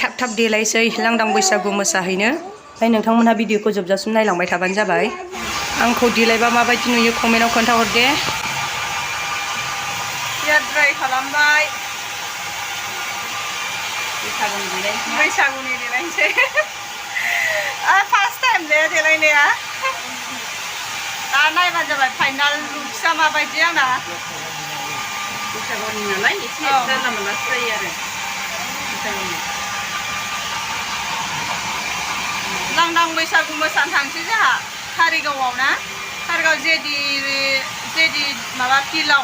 थाब थाब देलायसै लांदां बैसागु मोसाहैनो। ओमफ्राय नोंथांमोनहा भिडिअखौ जोबजासिम नायलांबाय थाबानो जाबाय। आंखौ देलायबा माबायदि नुयो कमेन्टआव खोन्थाहर दे। ड्राइ खालामबाय बैसागुनि देलायनोसै फार्स्ट टाइम दे देलायनाया दा नायबानो जाबाय फाइनाल लुक्सआ माबायदि आंना बैसागुनि नालाय एसे जानला मोनलासो जायो आरो बैसागुनि लांदां बैसागु मोसानो थांसै जोंहा कारिगावआव ना कारिगाव जेदि माबा फिल्डआव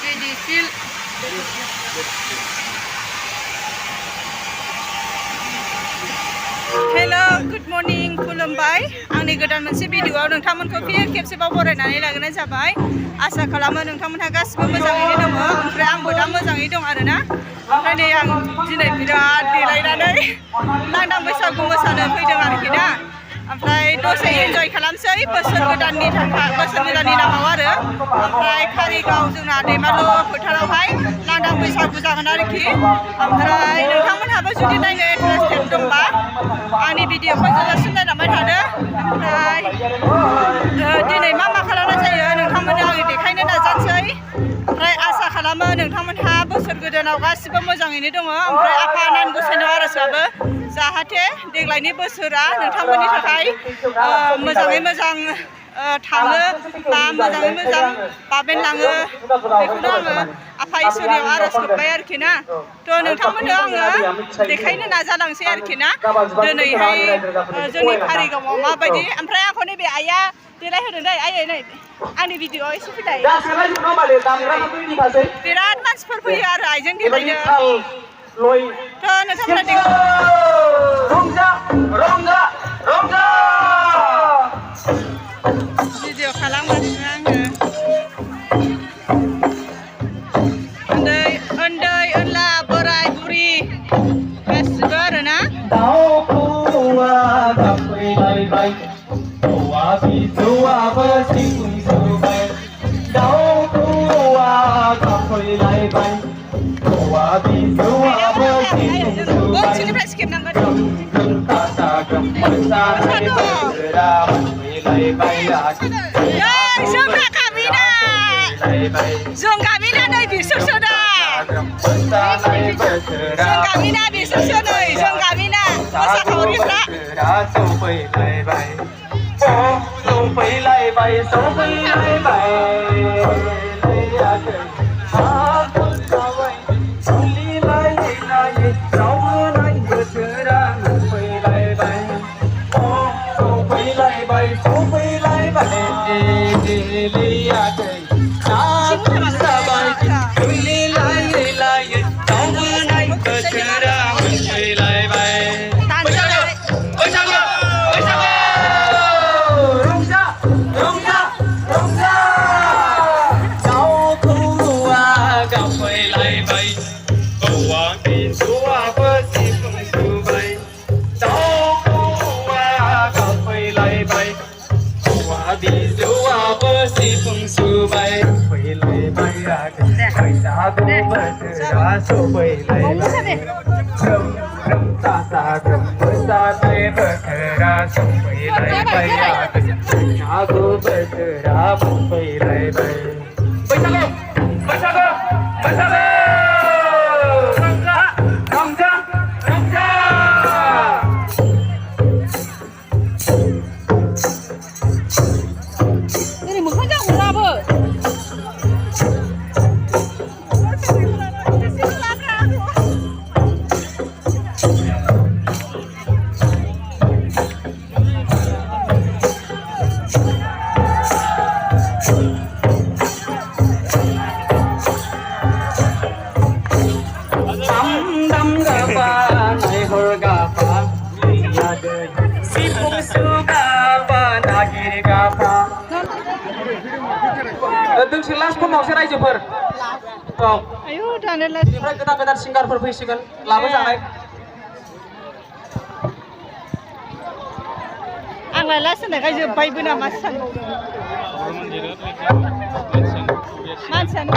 जेदि फिल्ड हेलो गुड मर्निं खुलुमबाय आंनि गोदान मोनसे भिडिअआव नोंथांमोनखौ फिन खेबसेबाव बरायनानै लाग्रोनाय जाबाय। आसा खालामो नोंथांमोनहा गासिबो मोजाङैनो दङ ओमफ्राय आंबो दा मोजाङै दं आरोना। ओमफ्राय नै आं दिनै बिराद देलायनानै लांदां बैसागु मोसानो फैदों आरोखि ना। ओमफ्राय दसे इन्जय खालामसै बोसोर गोदाननि नामाव आरो। ओमफ्राय कारिगाव जोंना दैमालु फोथारावहाय लांदां बैसागु जागोन आरोखि। ओमफ्राय नोंथांमोनहाबो जुदि नायनो इन्टारेस्टेड दंबा आंनि भिडिअखौ जोबजासिम नायलांबाय थादो। ओमफ्राय दिनै मा खालामनाय जायो नोंथांमोननो आङो देखायनो नाजानोसै। ओमफ्राय आसा खालामो नोंथांमोनहा बोसोर गोदानाव गासिबो मोजाङैनो दङ। ओमफ्राय आफा आनान गसाइनाव आरज गाबो जाहाथे देग्लायनि बोसोरा नोंथांमोननि थाखाय मोजाङै मोजां थाङो बा मोजाङै मोजां बाबेनलाङो बेखौनो आङो आफा इसोरनियाव आरज गाबबाय आरोखि ना। थ' नोंथांमोननो आङो देखायनो नाजालांसै आरोखि ना दिनैहाय जोंनि कारिगावआव माबायदि। ओमफ्राय आंखौ नैबे आइया देलायहोदों दै आइयै नै आंनि भिडिअआव एसे फैलाय बिराद मानसिफोर फैयो आरो आइजों देलायनो। थ' नोंथांमोना भिडिअ खालामगासिनो आङो उन्दै उनला बोराय बुरि गासिबो आरोना। सिनिफ्राय सिखेबनांगोन जों गामिना नै बिसोरसो दा जों गामिना बिसोरसो नै जों गामिना मोसाखावरिफ्रा दोंसे लास्ट खमावसो रायजोफोर आयु दानो बेनिफ्राय गोदान सिंगारफोर फैसिगोन लाबोजानाय आंलाय लास्ट होननायखाय जोब्बायबो नामा सानबावदों मानसियानो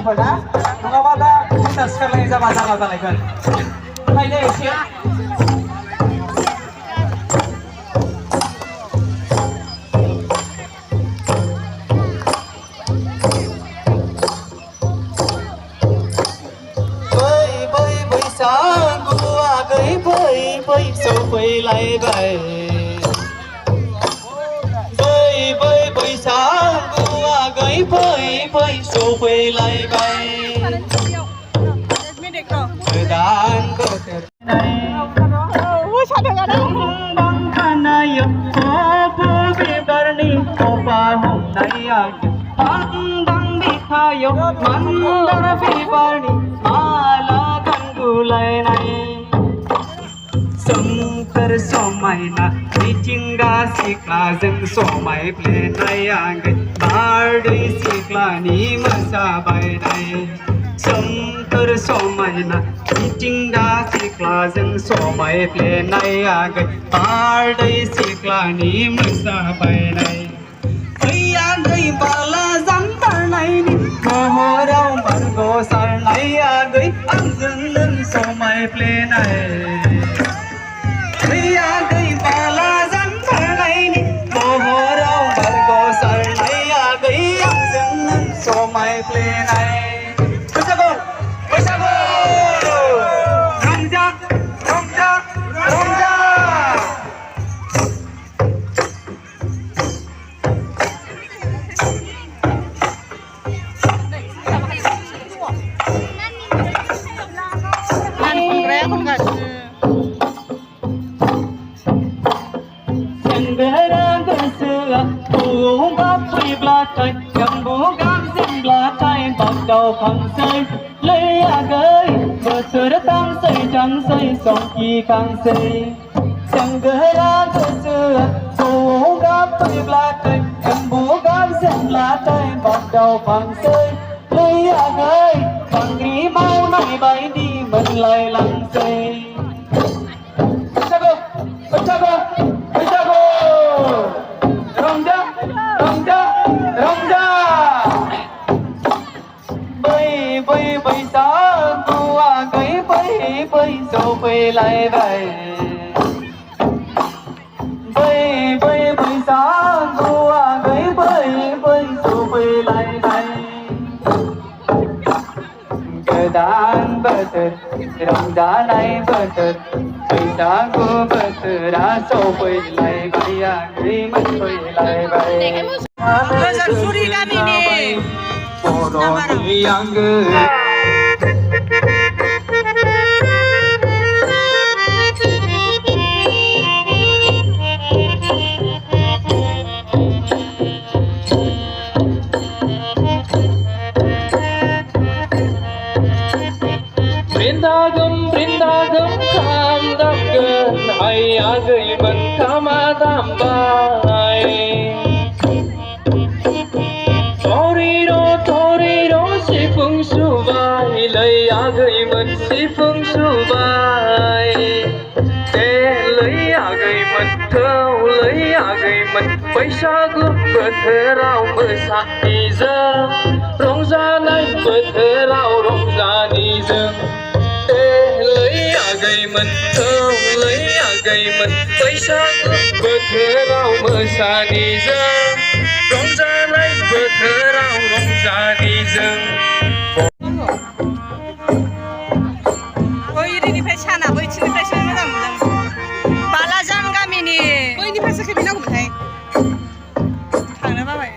रायजोफोर ना नङाबा दा सेंग्रा सिख्लालाय जाबा जागा जालायगोन ओंखायनो एसे सफैलायबाय बै बैसागु आगै फै सफैलायबाय गोदान बोथोर खानायाव खफ' बिबारनि खफा हमनाय आं बिखायाव मान्दार बिबारनि माला गानगुलायनाय सोमखोर समायना मिथिंगा सिख्लाजों समायफ्लेनाय आगै बारदै सिख्लानि मोसाबायनाय सोमखोर समायना मिथिंगा सिख्लाजों समायफ्लेनाय आगै बारदै सिख्लानि मोसाबायनाय आगै बाला जामथारनायनि महराव बारग' सारनाय आगै आंजों नों समायफ्लेनाय आगै बाला जामथारनायनि महराव बारग' सारनाय आगै आंजों नों समायफ्लेनाय बैसागु बैसागु रंजा रंजा रंजा सेंग्रा गोसोआ गाब फैब्लाथाय गांबु गाबजेनब्लाथाय बागदाव खांसै लै आगै बोथोर थांसै थांसै संखि खांसै सेंग्रा गोसोआ गाब फैब्लाथाय गांबु गाबजेनब्लाथाय बागदाव खांसै लै आगै बांग्रि मावनाय बायदि मोनलायलांसै बैसागु बैसागु बैसागु रंजा रंजा रंजा बै बैसागु आगै फै सफैलायबाय बै बैसागु आगै फै सफैलायबाय गोदान बोथोर रंजानाय बोथोर बैसागु बोथोरा सफैलायबाय आगै मोनफैलायबाय गोजोनपुरि गामिनि बर'नि आंगो Brindagam kam damgan ay agay man kamadambay Toriro sifung subay lay agay man sifung subay lay agay man thâu lay agay man बैसागु बोथोराव मोसानिजों रंजानाय बोथोराव रंजानिजों आगैमोन लै आगैमोन बैसागु बोथोराव मोसानिजों रंजानाय बोथोराव रंजानिजों बैरिनिफ्राय साना बैथिनिफ्रायसो मोजां मोनदों बालाजान गामिनि बैनिफ्रायसो खेबैनांगौमोनहाय थांनो बाबाय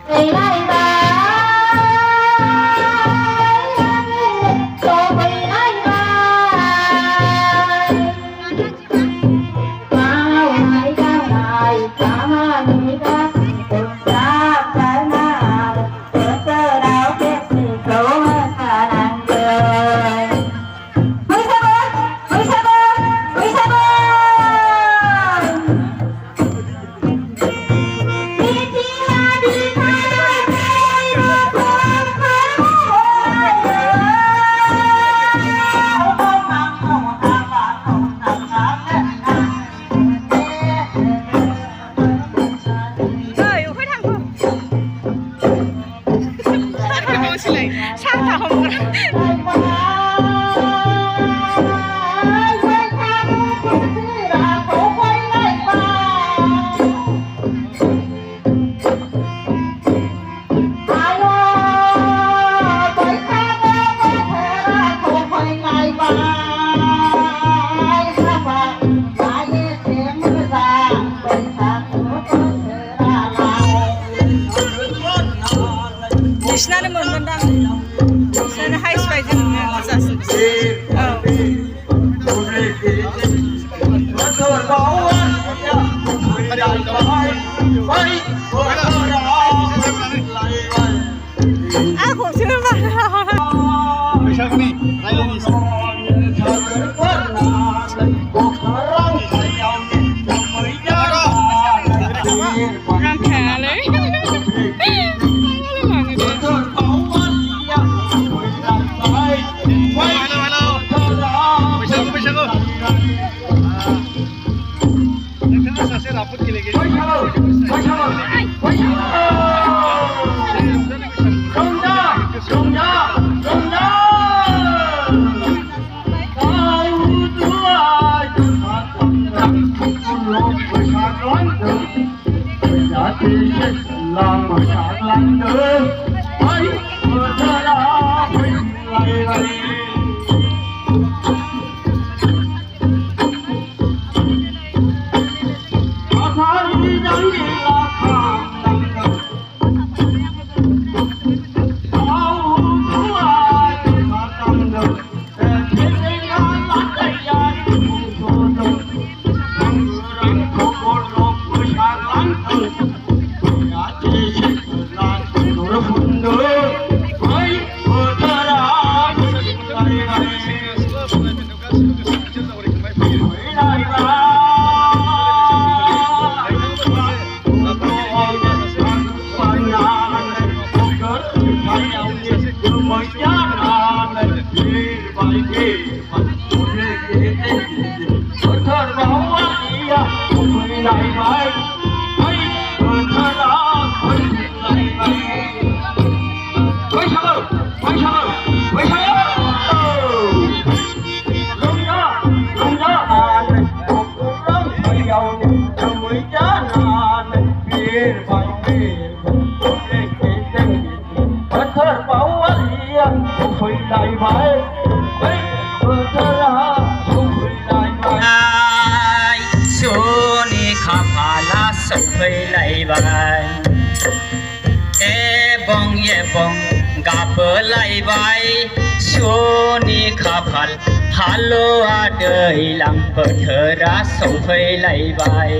हालुआ दैलां बोथोरा सौफैलायबाय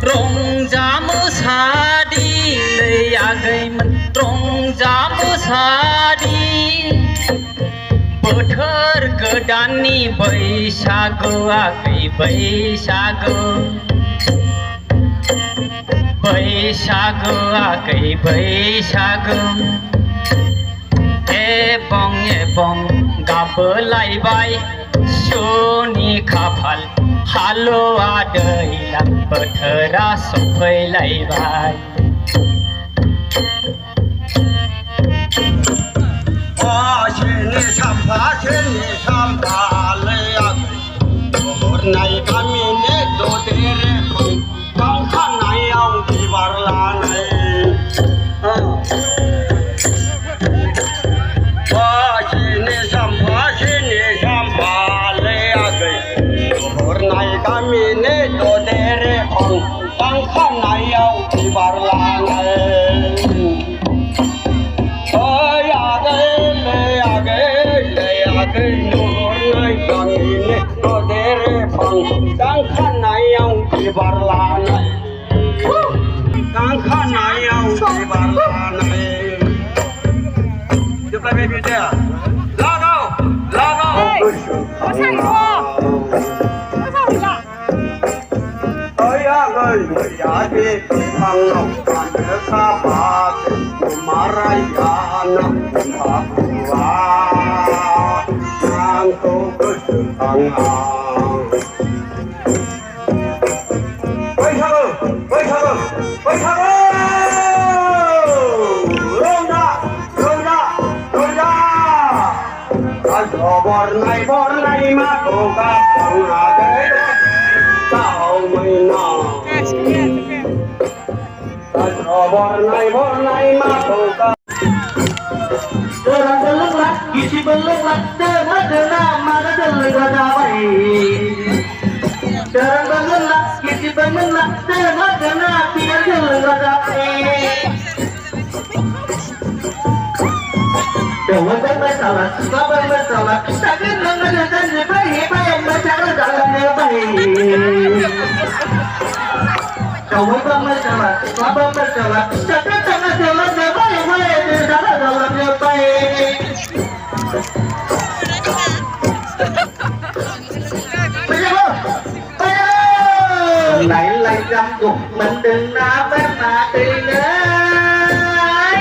रंजा मोसादि आगैमोन रंजा मोसादि बोथोर गोदाननि बैसागु आगै बैसागु बैसागु आगै बैसागु एबं गाबोलायबाय सुनि खाफाल हालुआ दैलां बोथोरा सफैलायबाय सेनि सामफालै हरनाय गामिनि ददेरे गांखानायाव बिबार लानाय सेनि सामफालै आगै हरनाय गामिनि ददेरे गांखानायाव बिबार लानाय नहरनाय गामिनि ददेरे गांखानायाव बिबार लानाय गांखानायाव बिबार लानाय जोबलायबाय बिदिया लागाव लागाव आगै मैयानि बिफाङाव फानो खाबाद मारायाना बिफाखुआ आंखौ गोसोखाङा बैसागु बैसागु बैसागु रंजा रंजा रंजा बरनाय बरनाय माखौ गाबखाङाखै दाउ मैना बरनाय बरनाय माखौ Orang belenglah, isi belenglah, dengar mana dengar damai. Orang belenglah, isi belenglah, dengar biar dengar damai. Jangan bermasalah, tak bermasalah, tapi dengar dan baik baik bercakap dalam baik. Jangan bermasalah, tak bermasalah, tapi dengar dalam baik baik bercakap dalam baik. Lại lại răng cục mình đừng na bên na đi nơi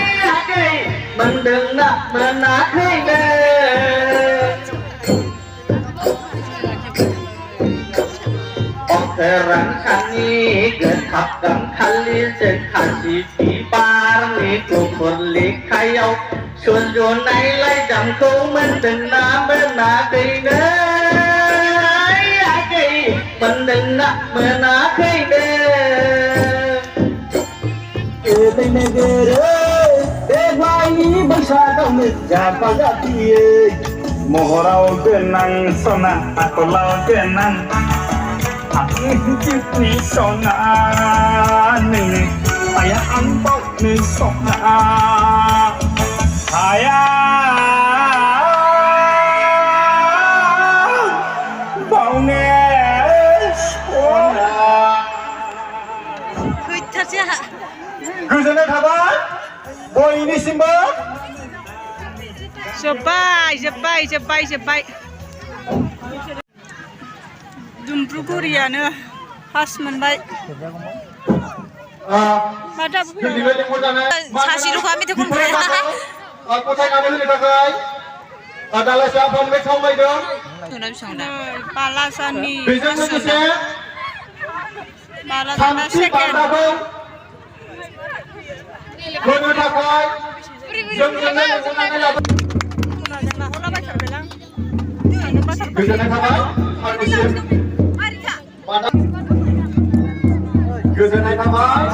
mình đừng na mình na đi nơi Terang kani getak dan kali sekali di parni kukur likayau Sunjun nai lai jam kau mendena menakai deh Akai mendena menakai deh Ede negara Dewaini bersama menjapa gati Mohorau benang sona aku lau benang Aku hidup ni sona ni Ayah ampau ni sona Ayah Bau nges गैथारसै गोजोननाय थाबाय बयनिसिमबो जोब्बाय दुमब्रुगुरियानो pass मोनबाय सासेल'खा मेथाइ खनग्राया गथायनानै होनो थाखाय दालाइसा फनबे खावलायदों जोंना बेसेबां दा बालाजानि बेजों लोगोसे बालाजाना थामथि सेकेन्ड बान्थाखौ होनो थाखाय जोंजोंनो लेंहरनानै लाबो गोजोननाय थाबाय आंनिसिम गोजोननाय थाबाय